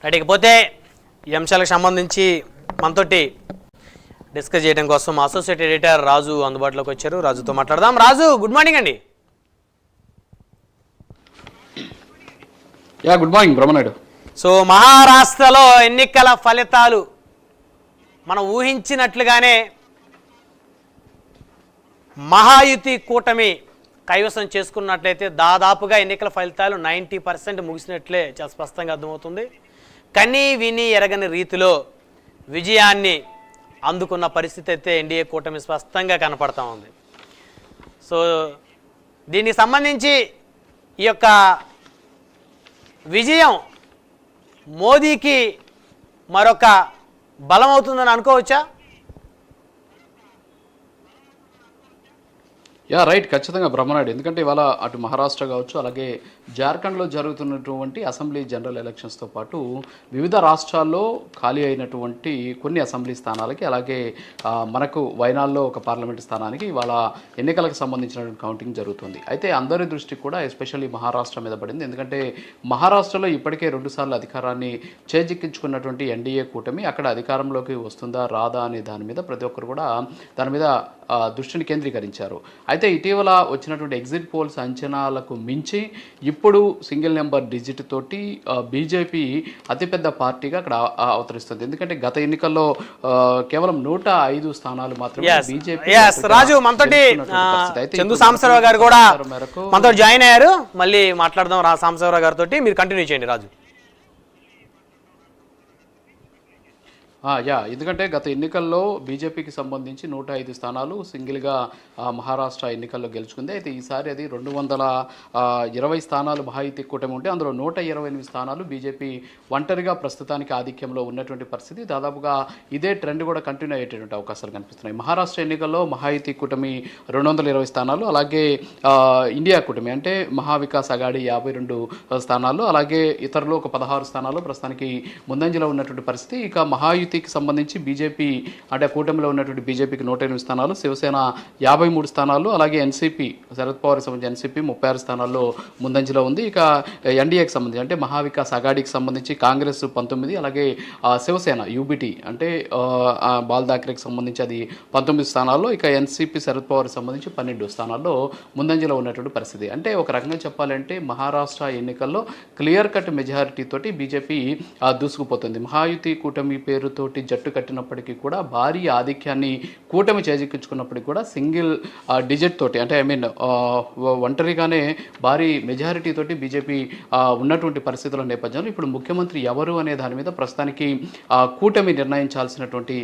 Right, ఇకపోతే ఈ అంశాలకు సంబంధించి మనతోటి డిస్కస్ చేయడం కోసం అసోసియేట్ ఎడిటర్ రాజు అందుబాటులోకి వచ్చారు. రాజుతో మాట్లాడదాం. రాజు, గుడ్ మార్నింగ్ అండి. Good morning Brahmanaidu. సో మహారాష్ట్రలో ఎన్నికల ఫలితాలు మనం ఊహించినట్లుగానే మహాయుతి కూటమి కైవసం చేసుకున్నట్లయితే దాదాపుగా ఎన్నికల ఫలితాలు 90% ముగిసినట్లే చాలా స్పష్టంగా అర్థమవుతుంది. కనీ విని ఎరగని రీతిలో విజయాన్ని అందుకున్న పరిస్థితి అయితే ఎన్డీఏ కూటమి స్పష్టంగా కనపడతా ఉంది. సో దీనికి సంబంధించి ఈ యొక్క విజయం మోదీకి మరొక బలం అవుతుందని అనుకోవచ్చా? రైట్, ఖచ్చితంగా బ్రహ్మనాయుడు. ఎందుకంటే ఇవాళ అటు మహారాష్ట్ర కావచ్చు, అలాగే జార్ఖండ్లో జరుగుతున్నటువంటి అసెంబ్లీ జనరల్ ఎలక్షన్స్తో పాటు వివిధ రాష్ట్రాల్లో ఖాళీ అయినటువంటి కొన్ని అసెంబ్లీ స్థానాలకి, అలాగే మనకు వైనాల్లో ఒక పార్లమెంటు స్థానానికి ఇవాళ ఎన్నికలకు సంబంధించినటువంటి కౌంటింగ్ జరుగుతుంది. అయితే అందరి దృష్టి కూడా ఎస్పెషల్లీ మహారాష్ట్ర మీద పడింది. ఎందుకంటే మహారాష్ట్రలో ఇప్పటికే 2 సార్లు అధికారాన్ని చేజిక్కించుకున్నటువంటి ఎన్డీఏ కూటమి అక్కడ అధికారంలోకి వస్తుందా రాదా అనే దాని మీద ప్రతి ఒక్కరు కూడా దాని మీద దృష్టిని కేంద్రీకరించారు. అయితే ఇటీవల వచ్చినటువంటి ఎగ్జిట్ పోల్స్ అంచనాలకు మించి ఇప్పుడు సింగిల్ నెంబర్ డిజిట్ తోటి బీజేపీ అతిపెద్ద పార్టీగా అక్కడ అవతరిస్తుంది. ఎందుకంటే గత ఎన్నికల్లో కేవలం 105 స్థానాలు మాత్రమే బీజేపీ. రాజు, మనతోటి చందు సాంబశివరావు గారు కూడా మనతో జాయిన్ అయ్యారు. మళ్ళీ మాట్లాడదాం సాంబశివరావు గారితో. మీరు కంటిన్యూ చేయండి రాజు. ఎందుకంటే గత ఎన్నికల్లో బీజేపీకి సంబంధించి 105 స్థానాలు సింగిల్గా మహారాష్ట్ర ఎన్నికల్లో గెలుచుకుంది. అయితే ఈసారి అది 220 స్థానాలు మహాయుతి కూటమి ఉంటే అందులో 128 స్థానాలు బీజేపీ ఒంటరిగా ప్రస్తుతానికి ఆధిక్యంలో ఉన్నటువంటి పరిస్థితి. దాదాపుగా ఇదే ట్రెండ్ కూడా కంటిన్యూ అయ్యేటువంటి అవకాశాలు కనిపిస్తున్నాయి. మహారాష్ట్ర ఎన్నికల్లో మహాయుతి కూటమి 220 స్థానాలు, అలాగే ఇండియా కూటమి అంటే మహావికాస్ అఘాడీ 52 స్థానాలు, అలాగే ఇతరులు ఒక 16 స్థానాలు ప్రస్తుతానికి ముందంజలో ఉన్నటువంటి పరిస్థితి. ఇక మహాయుతి సంబంధించి బీజేపీ అంటే కూటమిలో ఉన్నటువంటి బీజేపీకి 108 స్థానాలు, శివసేన 53 స్థానాలు, అలాగే ఎన్సీపీ శరద్ పవార్కి సంబంధించి ఎన్సీపీ 36 స్థానాల్లో ముందంజలో ఉంది. ఇక ఎన్డీఏకి సంబంధించి అంటే మహావికాస్ అఘాడీకి సంబంధించి కాంగ్రెస్ 19, అలాగే శివసేన యూబీటీ అంటే బాల్ ఠాక్రేకి సంబంధించి అది 19 స్థానాల్లో, ఇక ఎన్సీపీ శరద్ పవార్కి సంబంధించి 12 స్థానాల్లో ముందంజలో ఉన్నటువంటి పరిస్థితి. అంటే ఒక రకంగా చెప్పాలంటే మహారాష్ట్ర ఎన్నికల్లో క్లియర్ కట్ మెజారిటీ తోటి బీజేపీ దూసుకుపోతుంది. మహాయుతి కూటమి పేరుతో జట్టు కట్టినప్పటికీ కూడా భారీ ఆధిక్యాన్ని కూటమి చేజిక్కించుకున్నప్పటికీ కూడా సింగిల్ డిజిట్ తోటి అంటే ఒంటరిగానే భారీ మెజారిటీ తోటి బీజేపీ ఉన్నటువంటి పరిస్థితుల నేపథ్యంలో ఇప్పుడు ముఖ్యమంత్రి ఎవరు అనే దాని మీద ప్రస్తుతానికి కూటమి నిర్ణయించాల్సినటువంటి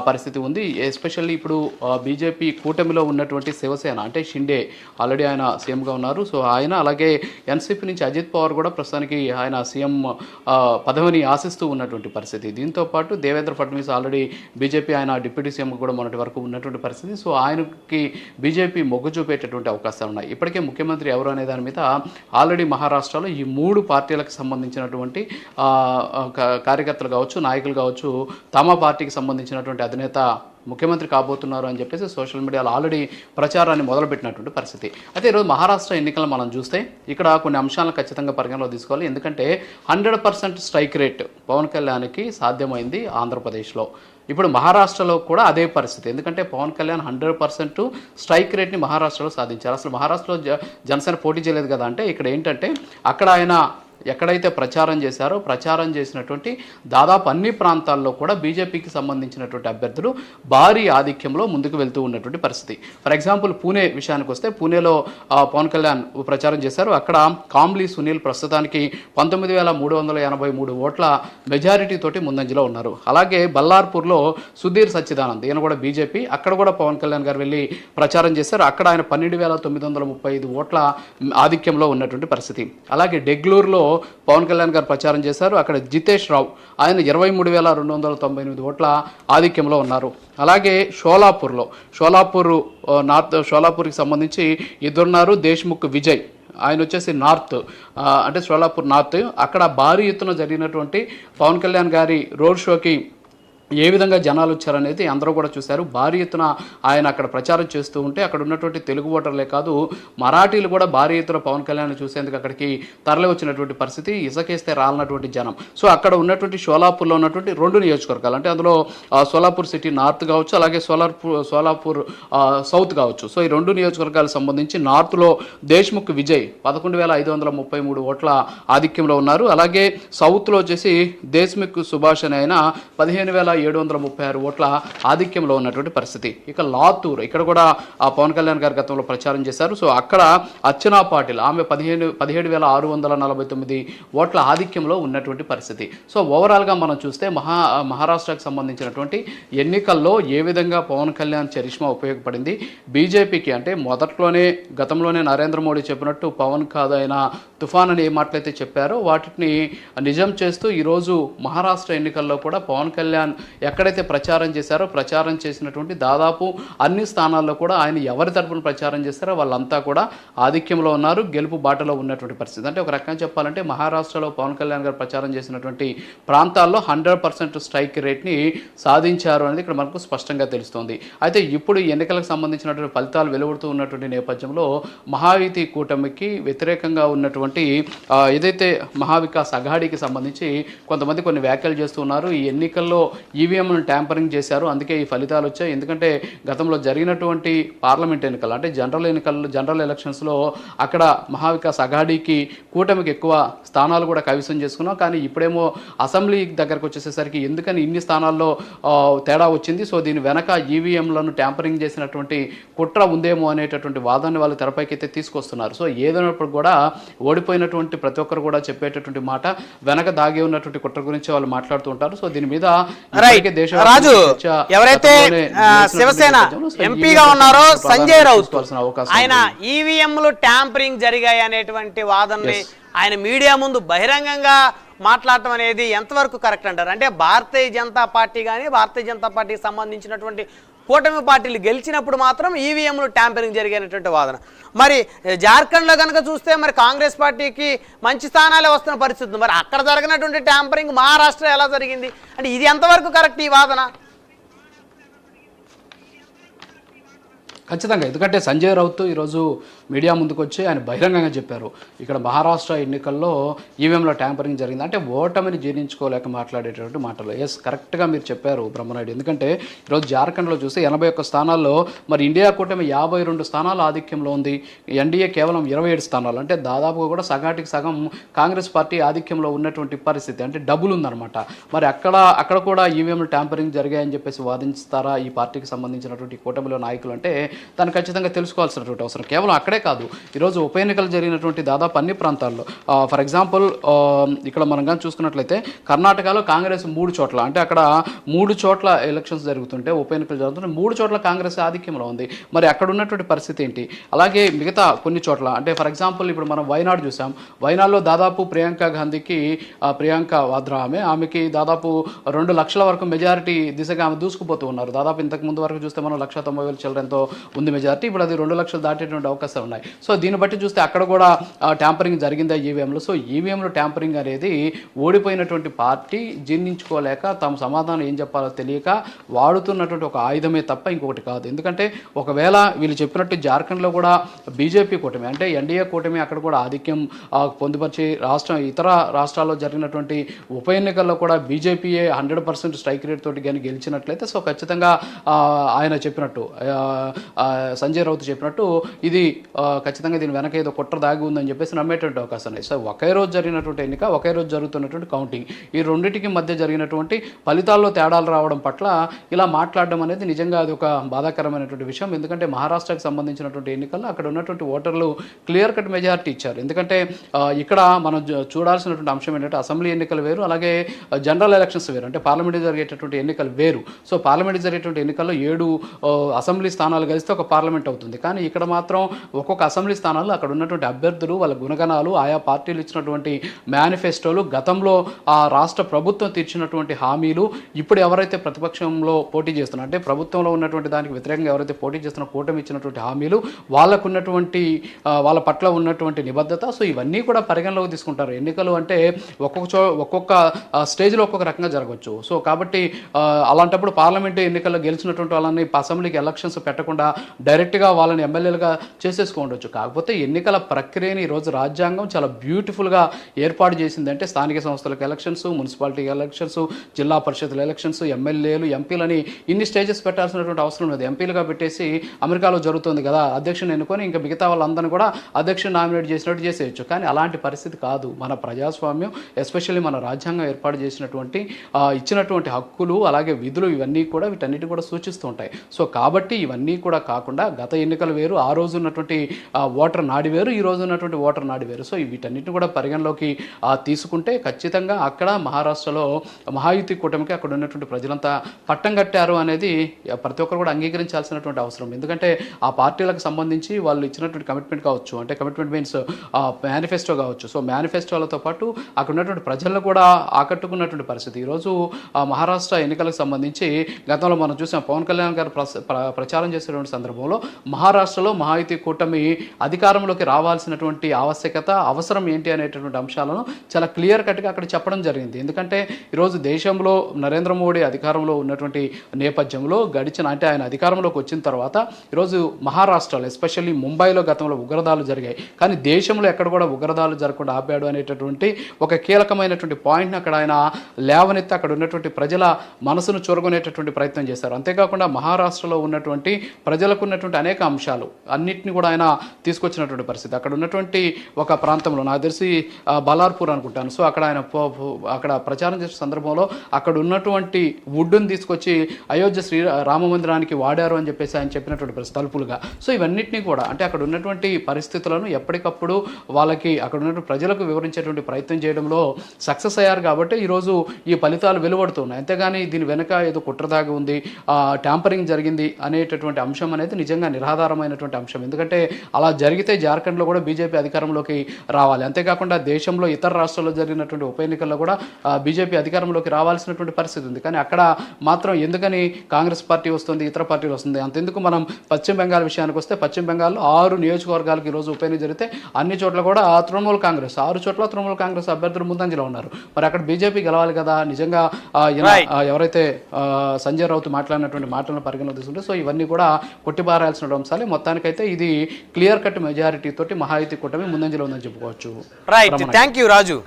పరిస్థితి ఉంది. ఎస్పెషల్లీ ఇప్పుడు బీజేపీ కూటమిలో ఉన్నటువంటి శివసేన అంటే షిండే ఆల్రెడీ ఆయన సీఎంగా ఉన్నారు. సో ఆయన అలాగే ఎన్సీపీ నుంచి అజిత్ పవార్ కూడా ప్రస్తుతానికి ఆయన సీఎం పదవిని ఆశిస్తూ ఉన్నటువంటి పరిస్థితి. దీంతో పాటు దేవేంద్ర ఫడ్నవీస్ ఆల్రెడీ బీజేపీ ఆయన డిప్యూటీ సీఎం కూడా మొన్నటి వరకు ఉన్నటువంటి పరిస్థితి. సో ఆయనకి బీజేపీ మొగ్గు చూపేటటువంటి అవకాశాలు ఉన్నాయి. ఇప్పటికే ముఖ్యమంత్రి ఎవరు అనే దాని మీద ఆల్రెడీ మహారాష్ట్రలో ఈ 3 పార్టీలకు సంబంధించినటువంటి కార్యకర్తలు కావచ్చు, నాయకులు కావచ్చు, తమ పార్టీకి సంబంధించినటువంటి అధినేత ముఖ్యమంత్రి కాబోతున్నారు అని చెప్పేసి సోషల్ మీడియాలో ఆల్రెడీ ప్రచారాన్ని మొదలుపెట్టినటువంటి పరిస్థితి. అయితే ఈరోజు మహారాష్ట్ర ఎన్నికలను మనం చూస్తే ఇక్కడ కొన్ని అంశాలను ఖచ్చితంగా పరిగణలో తీసుకోవాలి. ఎందుకంటే 100% స్ట్రైక్ రేట్ పవన్ కళ్యాణ్కి సాధ్యమైంది ఆంధ్రప్రదేశ్లో. ఇప్పుడు మహారాష్ట్రలో కూడా అదే పరిస్థితి. ఎందుకంటే పవన్ కళ్యాణ్ 100% స్ట్రైక్ రేట్ని మహారాష్ట్రలో సాధించారు. అసలు మహారాష్ట్రలో జనసేన పోటీ చేయలేదు కదా అంటే ఇక్కడ ఏంటంటే అక్కడ ఆయన ఎక్కడైతే ప్రచారం చేశారో ప్రచారం చేసినటువంటి దాదాపు అన్ని ప్రాంతాల్లో కూడా బీజేపీకి సంబంధించినటువంటి అభ్యర్థులు భారీ ఆధిక్యంలో ముందుకు వెళ్తూ ఉన్నటువంటి పరిస్థితి. ఫర్ ఎగ్జాంపుల్ పూణే విషయానికి వస్తే పూణేలో పవన్ కళ్యాణ్ ప్రచారం చేశారు. అక్కడ కాంబ్లీ సునీల్ ప్రస్తుతానికి 19,383 ఓట్ల మెజారిటీ తోటి ముందంజలో ఉన్నారు. అలాగే బల్లార్పూర్లో సుధీర్ సచ్చిదానంద్ ఈయన కూడా బీజేపీ, అక్కడ కూడా పవన్ కళ్యాణ్ గారు వెళ్ళి ప్రచారం చేశారు. అక్కడ ఆయన 12,935 ఓట్ల ఆధిక్యంలో ఉన్నటువంటి పరిస్థితి. అలాగే డెగ్లూరులో పవన్ కళ్యాణ్ గారు ప్రచారం చేశారు. అక్కడ జితేష్ రావు ఆయన 23,298 ఓట్ల ఆధిక్యంలో ఉన్నారు. అలాగే షోలాపూర్కి సంబంధించి ఇద్దరున్నారు. దేశ్ముఖ్ విజయ్ ఆయన వచ్చేసి నార్త్ అంటే షోలాపూర్ నార్త్, అక్కడ భారీ ఎత్తున జరిగినటువంటి పవన్ కళ్యాణ్ గారి రోడ్ షోకి ఏ విధంగా జనాలు వచ్చారనేది అందరూ కూడా చూశారు. భారీ ఎత్తున ఆయన అక్కడ ప్రచారం చేస్తూ ఉంటే అక్కడ ఉన్నటువంటి తెలుగు ఓటర్లే కాదు మరాఠీలు కూడా భారీ ఎత్తున పవన్ కళ్యాణ్ చూసేందుకు అక్కడికి తరలి వచ్చినటువంటి పరిస్థితి, ఇసుకేస్తే రాలన్నటువంటి జనం. సో అక్కడ ఉన్నటువంటి షోలాపూర్లో ఉన్నటువంటి 2 నియోజకవర్గాలు, అంటే అందులో సోలాపూర్ సిటీ నార్త్ కావచ్చు, అలాగే సోలాపూర్ సౌత్ కావచ్చు. సో ఈ 2 నియోజకవర్గాలకు సంబంధించి నార్త్లో దేశ్ముఖ్ విజయ్ 11,533 ఓట్ల ఆధిక్యంలో ఉన్నారు. అలాగే సౌత్లో వచ్చేసి దేశ్ముఖ్ సుభాష్ అని ఆయన 15,736 ఓట్ల ఆధిక్యంలో ఉన్నటువంటి పరిస్థితి. ఇక లాతూర్, ఇక్కడ కూడా పవన్ కళ్యాణ్ గారు గతంలో ప్రచారం చేశారు. సో అక్కడ అర్చనా పాటిల్ ఆమె 17,649 ఓట్ల ఆధిక్యంలో ఉన్నటువంటి పరిస్థితి. సో ఓవరాల్గా మనం చూస్తే మహారాష్ట్రకు సంబంధించినటువంటి ఎన్నికల్లో ఏ విధంగా పవన్ కళ్యాణ్ చరిష్మా ఉపయోగపడింది బీజేపీకి, అంటే గతంలోనే నరేంద్ర మోడీ చెప్పినట్టు పవన్ కాదు ఆయన తుఫాన్ అని ఏ మాటలైతే చెప్పారో వాటిని నిజం చేస్తూ ఈరోజు మహారాష్ట్ర ఎన్నికల్లో కూడా పవన్ కళ్యాణ్ ఎక్కడైతే ప్రచారం చేశారో ప్రచారం చేసినటువంటి దాదాపు అన్ని స్థానాల్లో కూడా ఆయన ఎవరి తరపున ప్రచారం చేస్తారో వాళ్ళంతా కూడా ఆధిక్యంలో ఉన్నారు, గెలుపు బాటలో ఉన్నటువంటి పరిస్థితి. అంటే ఒక రకంగా చెప్పాలంటే మహారాష్ట్రలో పవన్ కళ్యాణ్ గారు ప్రచారం చేసినటువంటి ప్రాంతాల్లో 100% స్ట్రైక్ రేట్ని సాధించారు అనేది ఇక్కడ మనకు స్పష్టంగా తెలుస్తోంది. అయితే ఇప్పుడు ఎన్నికలకు సంబంధించినటువంటి ఫలితాలు వెలువడుతూ ఉన్నటువంటి నేపథ్యంలో మహాయుతి కూటమికి వ్యతిరేకంగా ఉన్నటువంటి ఏదైతే మహావికాస్ అఘాడీకి సంబంధించి కొంతమంది కొన్ని వ్యాఖ్యలు చేస్తున్నారు. ఈ ఎన్నికల్లో ఈవీఎంను ట్యాంపరింగ్ చేశారు, అందుకే ఈ ఫలితాలు వచ్చాయి. ఎందుకంటే గతంలో జరిగినటువంటి పార్లమెంట్ ఎన్నికలు అంటే జనరల్ ఎలక్షన్స్లో అక్కడ మహావికాస్ అఘాడీకి కూటమికి ఎక్కువ స్థానాలు కూడా కైవసం చేసుకున్నాం. కానీ ఇప్పుడేమో అసెంబ్లీ దగ్గరకు వచ్చేసేసరికి ఎందుకని ఇన్ని స్థానాల్లో తేడా వచ్చింది, సో దీని వెనక ఈవీఎంలను ట్యాంపరింగ్ చేసినటువంటి కుట్ర ఉందేమో అనేటటువంటి వాదాన్ని వాళ్ళు తెరపైకి అయితే తీసుకొస్తున్నారు. సో ఏదైనప్పుడు కూడా ఓడిపోయినటువంటి ప్రతి ఒక్కరు కూడా చెప్పేటటువంటి మాట వెనక దాగి ఉన్నటువంటి కుట్ర గురించి వాళ్ళు మాట్లాడుతూ ఉంటారు. సో దీని మీద రాజు ఎవరైతే శివసేన ఎంపీగా ఉన్నారో సంజయ్ రౌత్ ఆయన ఈవీఎంలు ట్యాంపరింగ్ జరిగాయి అనేటువంటి వాదనని ఆయన మీడియా ముందు బహిరంగంగా మాట్లాడటం అనేది ఎంతవరకు కరెక్ట్ అంటారు? అంటే భారతీయ జనతా పార్టీ కానీ భారతీయ జనతా పార్టీకి సంబంధించినటువంటి కూటమి పార్టీలు గెలిచినప్పుడు మాత్రం ఈవీఎంలు ట్యాంపరింగ్ జరిగినటువంటి వాదన. మరి జార్ఖండ్లో కనుక చూస్తే మరి కాంగ్రెస్ పార్టీకి మంచి స్థానాలే వస్తున్న పరిస్థితి, మరి అక్కడ జరిగినటువంటి ట్యాంపరింగ్ మహారాష్ట్ర ఎలా జరిగింది అంటే ఇది ఎంతవరకు కరెక్ట్ ఈ వాదన? ఖచ్చితంగా, ఎందుకంటే సంజయ్ రౌత్ ఈరోజు మీడియా ముందుకు వచ్చి ఆయన బహిరంగంగా చెప్పారు ఇక్కడ మహారాష్ట్ర ఎన్నికల్లో ఈవీఎంలో ట్యాంపరింగ్ జరిగింది. అంటే ఓటమిని జీర్ణించుకోలేక మాట్లాడేటటువంటి మాటలు. ఎస్, కరెక్ట్గా మీరు చెప్పారు బ్రహ్మనాయుడు. ఎందుకంటే ఈరోజు జార్ఖండ్లో చూస్తే 81 స్థానాల్లో మరి ఇండియా కూటమి 52 స్థానాల ఆధిక్యంలో ఉంది, ఎన్డీఏ కేవలం 27 స్థానాలు. అంటే దాదాపుగా కూడా సగాటికి సగం కాంగ్రెస్ పార్టీ ఆధిక్యంలో ఉన్నటువంటి పరిస్థితి, అంటే డబుల్ ఉందన్నమాట. మరి అక్కడ కూడా ఈవీఎంలు ట్యాంపరింగ్ జరిగాయని చెప్పేసి వాదిస్తారా ఈ పార్టీకి సంబంధించినటువంటి కూటమిలో నాయకులు అంటే దాన్ని ఖచ్చితంగా తెలుసుకోవాల్సినటువంటి అవసరం. కేవలం అక్కడే కాదు, ఈరోజు ఉప ఎన్నికలు జరిగినటువంటి దాదాపు అన్ని ప్రాంతాల్లో, ఫర్ ఎగ్జాంపుల్ ఇక్కడ మనం కానీ చూసుకున్నట్లయితే కర్ణాటకలో కాంగ్రెస్ 3 చోట్ల, అంటే అక్కడ 3 చోట్ల ఎలక్షన్స్ జరుగుతుంటే ఉప ఎన్నికలు జరుగుతుంటే 3 చోట్ల కాంగ్రెస్ ఆధిక్యంలో ఉంది. మరి అక్కడ ఉన్నటువంటి పరిస్థితి ఏంటి? అలాగే మిగతా కొన్ని చోట్ల, అంటే ఫర్ ఎగ్జాంపుల్ ఇప్పుడు మనం వైనాడు చూసాం, వైనాడులో దాదాపు ప్రియాంక గాంధీకి, ప్రియాంక వాద్రా ఆమెకి దాదాపు 2 లక్షల వరకు మెజారిటీ దిశగా ఆమె దూసుకుపోతూ ఉన్నారు. దాదాపు ఇంతకు ముందు వరకు చూస్తే మనం 1,90,000 చిల్లరంతో ఉంది మెజారిటీ, ఇప్పుడు అది 2 లక్షలు దాటేటువంటి అవకాశాలు ఉన్నాయి. సో దీన్ని బట్టి చూస్తే అక్కడ కూడా ట్యాంపరింగ్ జరిగిందా ఈవీఎంలో? సో ఈవీఎంలో ట్యాంపరింగ్ అనేది ఓడిపోయినటువంటి పార్టీ జీర్ణించుకోలేక తాము సమాధానం ఏం చెప్పాలో తెలియక వాడుతున్నటువంటి ఒక ఆయుధమే తప్ప ఇంకొకటి కాదు. ఎందుకంటే ఒకవేళ వీళ్ళు చెప్పినట్టు జార్ఖండ్లో కూడా బీజేపీ కూటమి అంటే ఎన్డీఏ కూటమి అక్కడ కూడా ఆధిక్యం పొందుపరిచి ఇతర రాష్ట్రాల్లో జరిగినటువంటి ఉప ఎన్నికల్లో కూడా బీజేపీయే 100% స్ట్రైక్ రేట్ తోటి కానీ గెలిచినట్లయితే సో ఖచ్చితంగా ఆయన చెప్పినట్టు సంజయ్ రౌత్ చెప్పినట్టు ఇది ఖచ్చితంగా దీని వెనక ఏదో కుట్ర దాగి ఉందని చెప్పేసి నమ్మేటువంటి అవకాశం ఉన్నాయి. సో ఒకే రోజు జరిగినటువంటి ఎన్నిక, ఒకే రోజు జరుగుతున్నటువంటి కౌంటింగ్, ఈ రెండింటికి మధ్య జరిగినటువంటి ఫలితాల్లో తేడాలు రావడం పట్ల ఇలా మాట్లాడడం అనేది నిజంగా అది ఒక బాధాకరమైనటువంటి విషయం. ఎందుకంటే మహారాష్ట్రకి సంబంధించినటువంటి ఎన్నికల్లో అక్కడ ఉన్నటువంటి ఓటర్లు క్లియర్ కట్ మెజారిటీ ఇచ్చారు. ఎందుకంటే ఇక్కడ మనం చూడాల్సినటువంటి అంశం ఏంటంటే అసెంబ్లీ ఎన్నికలు వేరు, అలాగే జనరల్ ఎలక్షన్స్ వేరు, అంటే పార్లమెంట్ జరిగేటటువంటి ఎన్నికలు వేరు. సో పార్లమెంట్ జరిగేటువంటి ఎన్నికల్లో 7 అసెంబ్లీ స్థానాలు కలిస్తే ఒక పార్లమెంట్ అవుతుంది. కానీ ఇక్కడ మాత్రం ఒక్కొక్క అసెంబ్లీ స్థానాల్లో అక్కడ ఉన్నటువంటి అభ్యర్థులు వాళ్ళ గుణగణాలు ఆయా పార్టీలు ఇచ్చినటువంటి మేనిఫెస్టోలు గతంలో ఆ రాష్ట్ర ప్రభుత్వం తీర్చినటువంటి హామీలు ఇప్పుడు ఎవరైతే ప్రతిపక్షంలో పోటీ చేస్తున్నారు అంటే ప్రభుత్వంలో ఉన్నటువంటి దానికి వ్యతిరేకంగా ఎవరైతే పోటీ చేస్తున్న కూటమి ఇచ్చినటువంటి హామీలు వాళ్ళకు ఉన్నటువంటి వాళ్ళ పట్ల ఉన్నటువంటి నిబద్ధత, సో ఇవన్నీ కూడా పరిగణలోకి తీసుకుంటారు. ఎన్నికలు అంటే ఒక్కొక్క స్టేజ్లో ఒక్కొక్క రకంగా జరగవచ్చు. సో కాబట్టి అలాంటప్పుడు పార్లమెంటు ఎన్నికల్లో గెలిచినటువంటి వాళ్ళని అసెంబ్లీకి ఎలక్షన్స్ పెట్టకుండా డైరెక్ట్గా వాళ్ళని ఎమ్మెల్యేలుగా చేసేసుకోవచ్చు. కాకపోతే ఎన్నికల ప్రక్రియని ఈరోజు రాజ్యాంగం చాలా బ్యూటిఫుల్గా ఏర్పాటు చేసిందంటే స్థానిక సంస్థలకు ఎలక్షన్స్, మున్సిపాలిటీ ఎలక్షన్స్, జిల్లా పరిషత్ల ఎలక్షన్స్, ఎమ్మెల్యేలు, ఎంపీలని ఇన్ని స్టేజెస్ పెట్టాల్సినటువంటి అవసరం లేదు. ఎంపీలుగా పెట్టేసి అమెరికాలో జరుగుతుంది కదా, అధ్యక్షుని ఎన్నుకొని ఇంకా మిగతా వాళ్ళందరినీ కూడా అధ్యక్షుని నామినేట్ చేసినట్టు చేసేయచ్చు. కానీ అలాంటి పరిస్థితి కాదు. మన ప్రజాస్వామ్యం, ఎస్పెషల్లీ మన రాజ్యాంగం ఏర్పాటు చేసినటువంటి ఇచ్చినటువంటి హక్కులు అలాగే విధులు ఇవన్నీ కూడా వీటన్నిటి కూడా సూచిస్తూ ఉంటాయి. సో కాబట్టి ఇవన్నీ కూడా కాకుండా గత ఎన్నికలు వేరు, ఆ రోజు ఉన్నటువంటి ఓటర్ నాడి వేరు, ఈ రోజు ఉన్నటువంటి ఓటర్ నాడి వేరు. సో వీటన్నిటిని కూడా పరిగణలోకి తీసుకుంటే ఖచ్చితంగా అక్కడ మహారాష్ట్రలో మహాయుతి కూటమికి అక్కడ ఉన్నటువంటి ప్రజలంతా పట్టం కట్టారు అనేది ప్రతి ఒక్కరు కూడా అంగీకరించాల్సినటువంటి అవసరం. ఎందుకంటే ఆ పార్టీలకు సంబంధించి వాళ్ళు ఇచ్చినటువంటి కమిట్మెంట్ కావచ్చు, అంటే కమిట్మెంట్ మీన్స్ మేనిఫెస్టో కావచ్చు. సో మేనిఫెస్టోలతో పాటు అక్కడ ఉన్నటువంటి ప్రజలను కూడా ఆకట్టుకున్నటువంటి పరిస్థితి. ఈరోజు మహారాష్ట్ర ఎన్నికలకు సంబంధించి గతంలో మనం చూసాం, పవన్ కళ్యాణ్ గారు ప్రచారం చేసేటువంటి సందర్భంలో మహారాష్ట్రలో మహాయుతి కూటమి అధికారంలోకి రావాల్సినటువంటి ఆవశ్యకత, అవసరం ఏంటి అనేటటువంటి అంశాలను చాలా క్లియర్ కట్గా అక్కడ చెప్పడం జరిగింది. ఎందుకంటే ఈరోజు దేశంలో నరేంద్ర మోడీ అధికారంలో ఉన్నటువంటి నేపథ్యంలో అంటే ఆయన అధికారంలోకి వచ్చిన తర్వాత ఈరోజు మహారాష్ట్రలో ఎస్పెషల్లీ ముంబైలో గతంలో ఉగ్రదాలు జరిగాయి, కానీ దేశంలో ఎక్కడ కూడా ఉగ్రదాలు జరగకుండా ఆపాడు అనేటటువంటి ఒక కీలకమైనటువంటి పాయింట్ని అక్కడ ఆయన లేవనెత్తి అక్కడ ఉన్నటువంటి ప్రజల మనసును చూరగొనేటటువంటి ప్రయత్నం చేశారు. అంతేకాకుండా మహారాష్ట్రలో ఉన్నటువంటి ప్రజలకు ఉన్నటువంటి అనేక అంశాలు అన్నింటినీ కూడా ఆయన తీసుకొచ్చినటువంటి పరిస్థితి. అక్కడ ఉన్నటువంటి ఒక ప్రాంతంలో నాకు తెలిసి బలార్పూర్ అనుకుంటాను. సో అక్కడ ఆయన అక్కడ ప్రచారం చేసే సందర్భంలో అక్కడ ఉన్నటువంటి వుడ్డును తీసుకొచ్చి అయోధ్య శ్రీ రామ మందిరానికి వాడారు అని చెప్పేసి ఆయన చెప్పినటువంటి పరిస్థితి తలుపులుగా. సో ఇవన్నింటినీ కూడా అంటే అక్కడ ఉన్నటువంటి పరిస్థితులను ఎప్పటికప్పుడు వాళ్ళకి అక్కడ ఉన్నటువంటి ప్రజలకు వివరించేటువంటి ప్రయత్నం చేయడంలో సక్సెస్ అయ్యారు. కాబట్టి ఈరోజు ఈ ఫలితాలు వెలువడుతున్నాయి. అంతేగాని దీని వెనక ఏదో కుట్రదాగి ఉంది, ట్యాంపరింగ్ జరిగింది అనేటటువంటి అంశం అనేది నిజంగా నిరాధారమైనటువంటి అంశం. ఎందుకంటే అలా జరిగితే జార్ఖండ్లో కూడా బీజేపీ అధికారంలోకి రావాలి. అంతేకాకుండా దేశంలో ఇతర రాష్ట్రాల్లో జరిగినటువంటి ఉప ఎన్నికల్లో కూడా బీజేపీ అధికారంలోకి రావాల్సినటువంటి పరిస్థితి ఉంది. కానీ అక్కడ మాత్రం ఎందుకని కాంగ్రెస్ పార్టీ వస్తుంది, ఇతర పార్టీలు వస్తుంది? అంతెందుకు మనం పశ్చిమ బెంగాల్ విషయానికి వస్తే పశ్చిమ బెంగాల్లో 6 నియోజకవర్గాలకు ఈరోజు ఉప ఎన్నిక జరిగితే అన్ని చోట్ల కూడా తృణమూల్ కాంగ్రెస్ 6 చోట్ల తృణమూల్ కాంగ్రెస్ అభ్యర్థులు ముందంజలో ఉన్నారు. మరి అక్కడ బీజేపీ గెలవాలి కదా. నిజంగా ఎవరైతే సంజయ్ రౌత్ మాట్లాడినటువంటి మాటలను పరిగణలో తీసుకుంటే సో ఇవన్నీ కూడా కొట్టిపారాల్సిన అంశాలే. మొత్తానికైతే ఇది క్లియర్ కట్ మెజారిటీ తోటి మహాయుతి కూటమి ముందంజలో ఉందని చెప్పుకోవచ్చు. Right, thank you Raju.